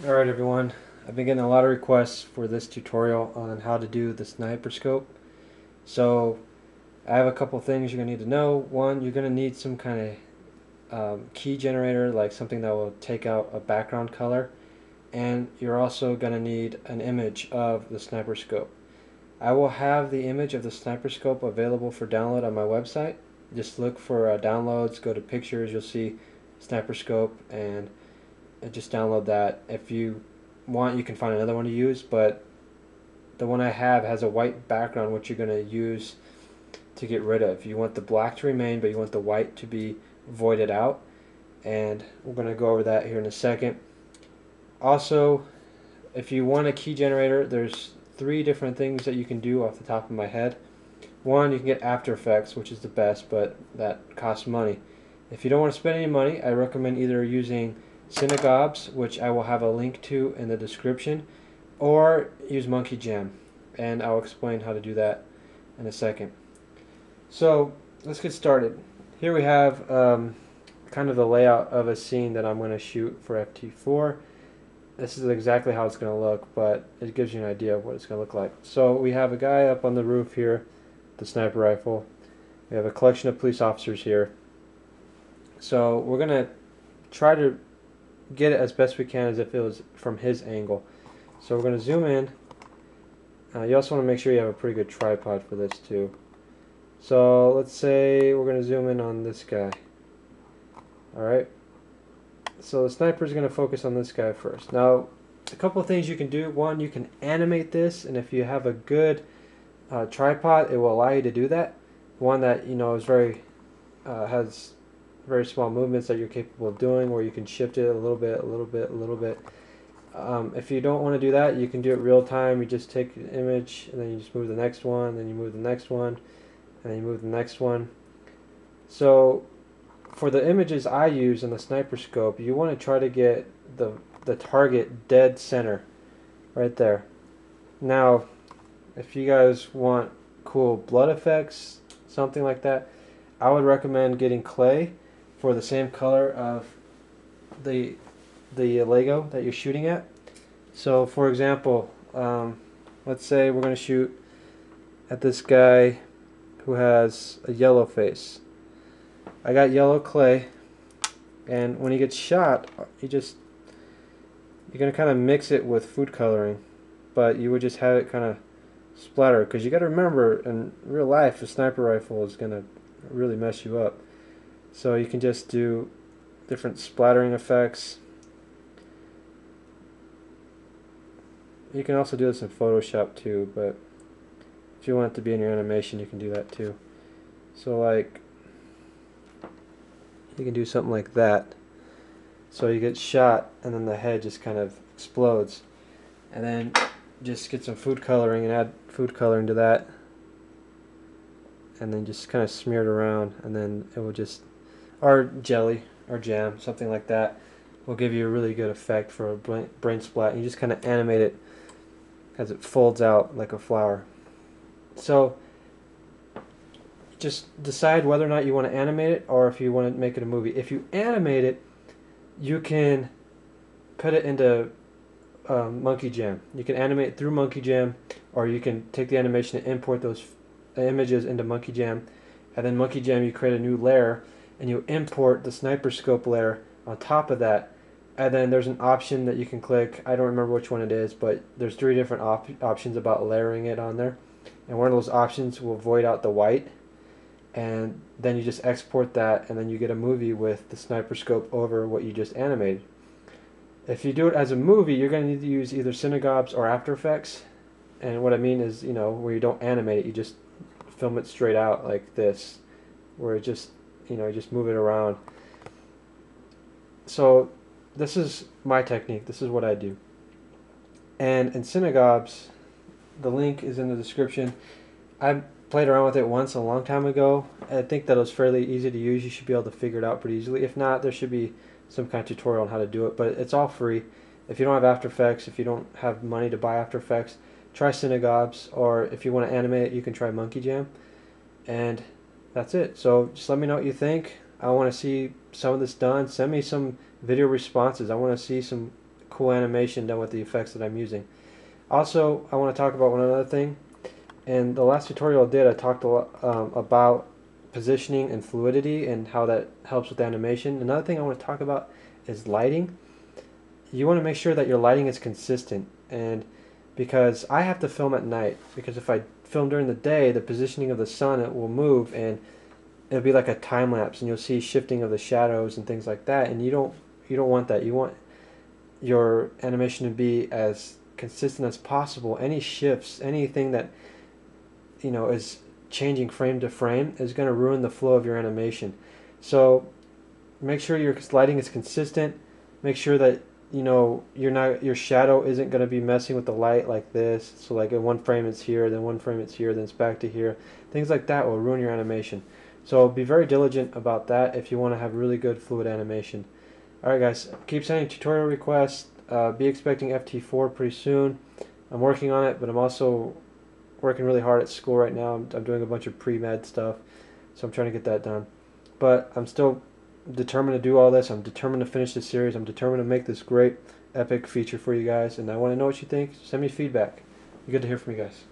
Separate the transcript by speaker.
Speaker 1: Alright everyone, I've been getting a lot of requests for this tutorial on how to do the sniper scope. So I have a couple things you're going to need to know. One, you're going to need some kind of key generator, like something that will take out a background color. And you're also going to need an image of the sniper scope. I will have the image of the sniper scope available for download on my website. Just look for downloads, go to pictures, you'll see sniper scope, and just download that. If you want, you can find another one to use, but the one I have has a white background, which you're going to use to get rid of. You want the black to remain, but you want the white to be voided out, and we're going to go over that here in a second. Also, if you want a key generator, there's three different things that you can do off the top of my head. One, you can get After Effects, which is the best, but that costs money. If you don't want to spend any money, I recommend either using Cinegobs, which I will have a link to in the description, or use Monkey Jam, and I'll explain how to do that in a second. So let's get started. Here we have kind of the layout of a scene that I'm going to shoot for FT4. This is exactly how it's going to look, but it gives you an idea of what it's going to look like. So we have a guy up on the roof here, the sniper rifle. We have a collection of police officers here. So we're going to try to get it as best we can as if it was from his angle. So we're going to zoom in. You also want to make sure you have a pretty good tripod for this too. So let's say we're going to zoom in on this guy. Alright. So the sniper is going to focus on this guy first. Now, a couple of things you can do. One, you can animate this, and if you have a good tripod, it will allow you to do that. One that is very has very small movements that you're capable of doing, where you can shift it a little bit, a little bit, a little bit. If you don't want to do that, you can do it real time. You just take an image, and then you just move the next one, then you move the next one, and then you move the next one. So for the images I use in the sniper scope, you want to try to get the target dead center, right there. Now, if you guys want cool blood effects, something like that, I would recommend getting clay for the same color of the Lego that you're shooting at. So for example, let's say we're going to shoot at this guy who has a yellow face. I got yellow clay, and when he gets shot, you're going to kind of mix it with food coloring, but you would just have it kind of splatter, because you got to remember, in real life, a sniper rifle is going to really mess you up. So you can just do different splattering effects. You can also do this in Photoshop too, but if you want it to be in your animation, you can do that too. So like, you can do something like that. So you get shot, and then the head just kind of explodes. And then just get some food coloring and add food coloring to that. And then just kind of smear it around, and then it will just, or jelly or jam, something like that, will give you a really good effect for a brain splat. And you just kind of animate it as it folds out like a flower. So just decide whether or not you want to animate it, or if you want to make it a movie. If you animate it, you can put it into Monkey Jam. You can animate it through Monkey Jam, or you can take the animation and import those images into Monkey Jam, and then Monkey Jam, you create a new layer, and you import the sniper scope layer on top of that. And then there's an option that you can click. I don't remember which one it is, but there's three different options about layering it on there, and one of those options will void out the white, and then you just export that, and then you get a movie with the sniper scope over what you just animated. If you do it as a movie, you're going to need to use either Cinegobs or After Effects. And what I mean is, where you don't animate it, you just film it straight out like this, where it just, you just move it around. So this is my technique. This is what I do. And in Cinegobs, the link is in the description. I played around with it once a long time ago. I think that it was fairly easy to use. You should be able to figure it out pretty easily. If not, there should be some kind of tutorial on how to do it, but it's all free. If you don't have After Effects, if you don't have money to buy After Effects, try Cinegobs, or if you want to animate it, you can try Monkey Jam. And that's it. So just let me know what you think. I want to see some of this done. Send me some video responses. I want to see some cool animation done with the effects that I'm using. Also, I want to talk about one other thing. In the last tutorial I did, I talked a lot about positioning and fluidity and how that helps with animation. Another thing I want to talk about is lighting. You want to make sure that your lighting is consistent, and because I have to film at night, because if I film during the day, the positioning of the sun, it will move, and it'll be like a time lapse, and you'll see shifting of the shadows and things like that, and you don't want that. You want your animation to be as consistent as possible. Any shifts, anything that is changing frame to frame is going to ruin the flow of your animation. So make sure your lighting is consistent. Make sure that your shadow isn't going to be messing with the light like this. So like in one frame it's here, then one frame it's here, then it's back to here. Things like that will ruin your animation. So be very diligent about that if you want to have really good fluid animation. Alright guys, keep sending tutorial requests. Be expecting FT4 pretty soon. I'm working on it, but I'm also working really hard at school right now. I'm doing a bunch of pre-med stuff, so I'm trying to get that done. But I'm still determined to do all this. I'm determined to finish this series. I'm determined to make this great, epic feature for you guys, and I want to know what you think. Send me feedback. Good to hear from you guys.